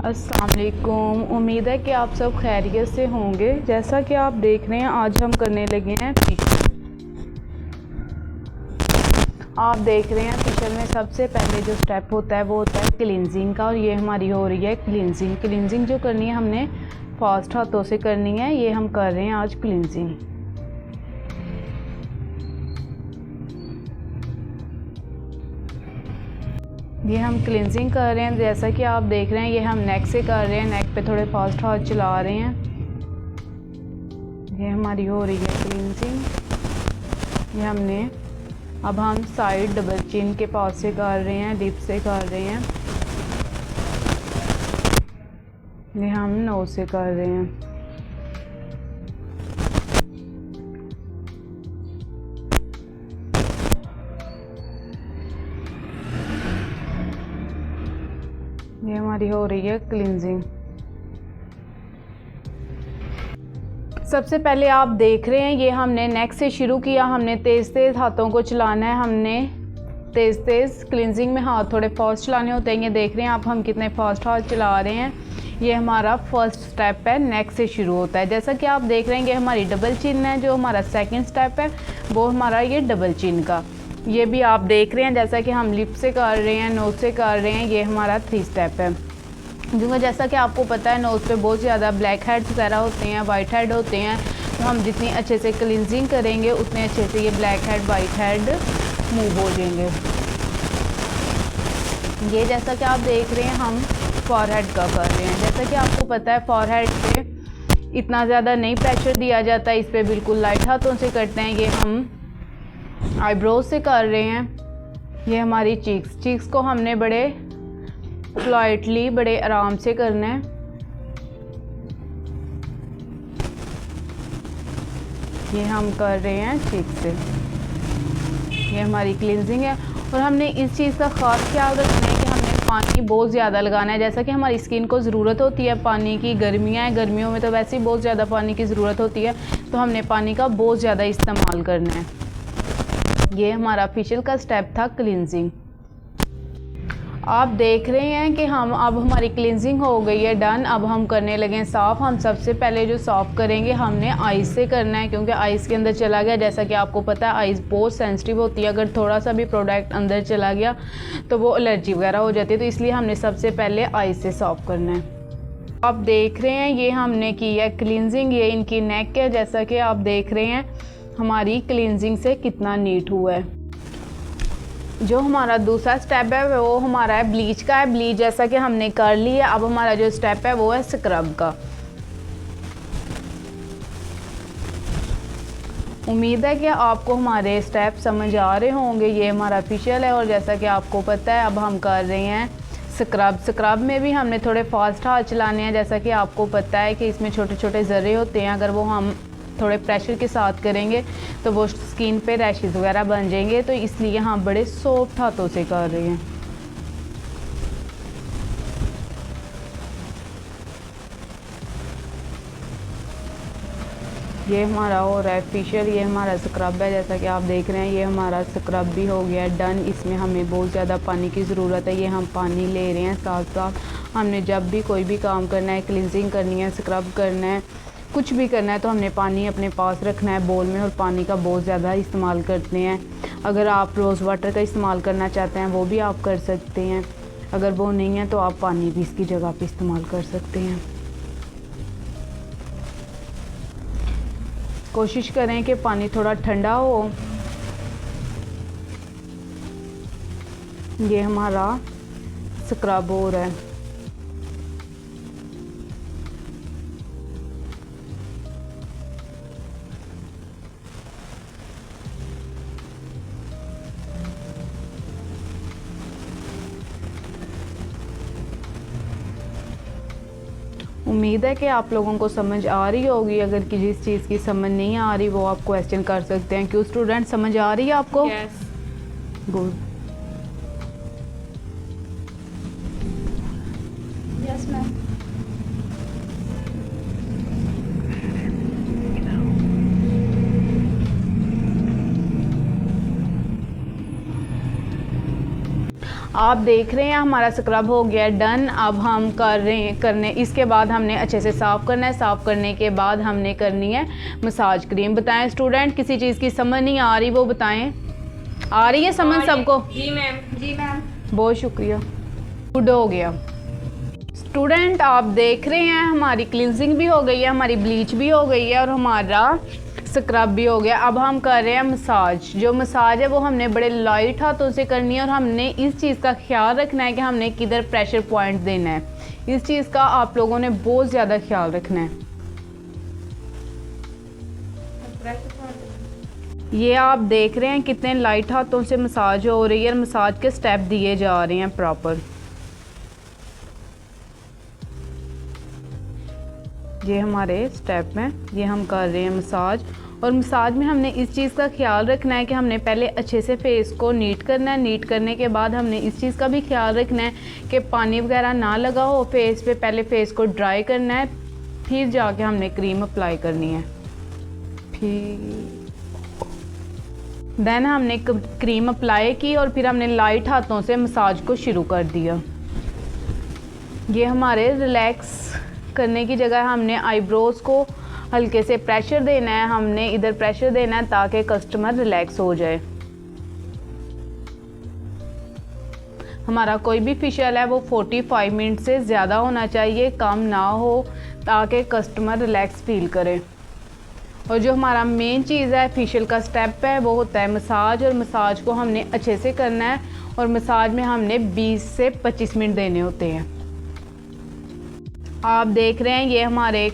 अस्सलाम वालेकुम। उम्मीद है कि आप सब खैरियत से होंगे। जैसा कि आप देख रहे हैं आज हम करने लगे हैं फेशियल। आप देख रहे हैं फेशियल में सबसे पहले जो स्टेप होता है वो होता है क्लींजिंग का, और ये हमारी हो रही है क्लींजिंग। क्लींजिंग जो करनी है हमने फास्ट हाथों से करनी है, ये हम कर रहे हैं आज क्लींजिंग। ये हम क्लींजिंग कर रहे हैं। जैसा कि आप देख रहे हैं ये हम नेक से कर रहे हैं, नेक पे थोड़े फास्ट हाथ चला रहे हैं। ये हमारी हो रही है क्लींजिंग। ये हमने अब हम साइड डबल चिन के पास से कर रहे हैं, लिप से कर रहे हैं। ये हम नोज से कर रहे हैं। ये हमारी हो रही है क्लींजिंग। सबसे पहले आप देख रहे हैं ये हमने नेक से शुरू किया, हमने तेज़ तेज़ हाथों को चलाना है। हमने तेज़ तेज़ क्लींजिंग में हाथ थोड़े फास्ट चलाने होते हैं। ये देख रहे हैं आप हम कितने फास्ट हाथ चला रहे हैं। ये हमारा फर्स्ट स्टेप है, नेक से शुरू होता है। जैसा कि आप देख रहे हैं ये हमारी डबल चिन है। जो हमारा सेकंड स्टेप है वो हमारा ये डबल चिन का, ये भी आप देख रहे हैं। जैसा कि हम लिप से कर रहे हैं, नोज से कर रहे हैं, ये हमारा 3 स्टेप है। क्योंकि जैसा कि आपको पता है नोज़ पे बहुत ज़्यादा ब्लैक हेड्स वगैरह होते हैं, वाइट हेड होते हैं, तो हम जितनी अच्छे से क्लींजिंग करेंगे उतने अच्छे से ये black head white head move हो जाएंगे। ये जैसा कि आप देख रहे हैं हम फॉरहेड का कर रहे हैं। जैसा कि आपको पता है फॉरहेड पे इतना ज़्यादा नहीं प्रेशर दिया जाता, इस पर बिल्कुल लाइट हाथों से करते हैं। ये हम आईब्रोज से कर रहे हैं। ये हमारी चीक्स को हमने बड़े स्लाइटली बड़े आराम से करना है। ये हम कर रहे हैं चीक से। ये हमारी क्लींजिंग है। और हमने इस चीज़ का ख़ास ख्याल रखना है कि हमने पानी बहुत ज़्यादा लगाना है। जैसा कि हमारी स्किन को ज़रूरत होती है पानी की, गर्मियाँ हैं, गर्मियों में तो वैसे ही बहुत ज़्यादा पानी की ज़रूरत होती है, तो हमने पानी का बहुत ज़्यादा इस्तेमाल करना है। ये हमारा फेशियल का स्टेप था क्लींजिंग। आप देख रहे हैं कि हम अब हमारी क्लींजिंग हो गई है डन। अब हम करने लगे हैं साफ़। हम सबसे पहले जो साफ़ करेंगे हमने आइज़ से करना है, क्योंकि आइज़ के अंदर चला गया, जैसा कि आपको पता है आइज़ बहुत सेंसिटिव होती है। अगर थोड़ा सा भी प्रोडक्ट अंदर चला गया तो वो एलर्जी वगैरह हो जाती है, तो इसलिए हमने सबसे पहले आइज़ से साफ़ करना है। आप देख रहे हैं ये हमने की है क्लींजिंग। ये इनकी नेक है। जैसा कि आप देख रहे हैं हमारी क्लींजिंग से कितना नीट हुआ है। जो हमारा दूसरा स्टेप है वो हमारा है ब्लीच का है। ब्लीच जैसा कि हमने कर ली है। अब हमारा जो स्टेप है वो है स्क्रब का। उम्मीद है कि आपको हमारे स्टेप समझ आ रहे होंगे। ये हमारा फेशियल है और जैसा कि आपको पता है अब हम कर रहे हैं स्क्रब। स्क्रब में भी हमने थोड़े फास्ट हाथ चलाने हैं। जैसा कि आपको पता है कि इसमें छोटे छोटे ज़र्रे होते हैं, अगर वो हम थोड़े प्रेशर के साथ करेंगे तो वो स्किन पे रैशेज़ वगैरह बन जाएंगे, तो इसलिए हम बड़े सॉफ्ट हाथों से कर रहे हैं। ये हमारा हो रहा है फेशियल। ये हमारा स्क्रब है। जैसा कि आप देख रहे हैं ये हमारा स्क्रब भी हो गया डन। इसमें हमें बहुत ज़्यादा पानी की ज़रूरत है। ये हम पानी ले रहे हैं साथ साथ। हमने जब भी कोई भी काम करना है, क्लींजिंग करनी है, स्क्रब करना है, कुछ भी करना है, तो हमने पानी अपने पास रखना है बोल में, और पानी का बहुत ज़्यादा इस्तेमाल करते हैं। अगर आप रोज़ वाटर का इस्तेमाल करना चाहते हैं वो भी आप कर सकते हैं। अगर वो नहीं है तो आप पानी भी इसकी जगह पे इस्तेमाल कर सकते हैं। कोशिश करें कि पानी थोड़ा ठंडा हो। ये हमारा स्क्रब हो रहा है। उम्मीद है कि आप लोगों को समझ आ रही होगी। अगर जिस चीज़ की समझ नहीं आ रही वो आप क्वेश्चन कर सकते हैं। क्यों स्टूडेंट, समझ आ रही है आपको? यस। गुड। Yes ma'am. आप देख रहे हैं हमारा स्क्रब हो गया डन। अब हम करने इसके बाद हमने अच्छे से साफ़ करना है। साफ़ करने के बाद हमने करनी है मसाज क्रीम। बताएं स्टूडेंट, किसी चीज़ की समझ नहीं आ रही वो बताएं। आ रही है समझ सबको? जी मैम। जी मैम। बहुत शुक्रिया, गुड हो गया। स्टूडेंट आप देख रहे हैं हमारी क्लिनजिंग भी हो गई है, हमारी ब्लीच भी हो गई है और हमारा स्क्रब भी हो गया। अब हम कर रहे हैं मसाज। जो मसाज है वो हमने बड़े लाइट हाथों से करनी है और हमने इस चीज़ का ख्याल रखना है कि हमने किधर प्रेशर पॉइंट देना है। इस चीज़ का आप लोगों ने बहुत ज़्यादा ख्याल रखना है। ये आप देख रहे हैं कितने लाइट हाथों से मसाज हो रही है, मसाज के स्टेप दिए जा रहे हैं प्रॉपर। ये हमारे स्टेप हैं, ये हम कर रहे हैं मसाज। और मसाज में हमने इस चीज़ का ख्याल रखना है कि हमने पहले अच्छे से फेस को नीट करना है। नीट करने के बाद हमने इस चीज़ का भी ख्याल रखना है कि पानी वगैरह ना लगा हो फेस पे। पहले फेस को ड्राई करना है, फिर जाके हमने क्रीम अप्लाई करनी है। फिर देन हमने क्रीम अप्लाई की और फिर हमने लाइट हाथों से मसाज को शुरू कर दिया। ये हमारे रिलैक्स करने की जगह हमने आईब्रोज़ को हल्के से प्रेशर देना है। हमने इधर प्रेशर देना है ताकि कस्टमर रिलैक्स हो जाए। हमारा कोई भी फेशियल है वो 45 मिनट से ज़्यादा होना चाहिए, कम ना हो, ताकि कस्टमर रिलैक्स फील करे। और जो हमारा मेन चीज़ है फेशियल का स्टेप है वो होता है मसाज। और मसाज को हमने अच्छे से करना है और मसाज में हमने 20 से 25 मिनट देने होते हैं। आप देख रहे हैं ये हमारे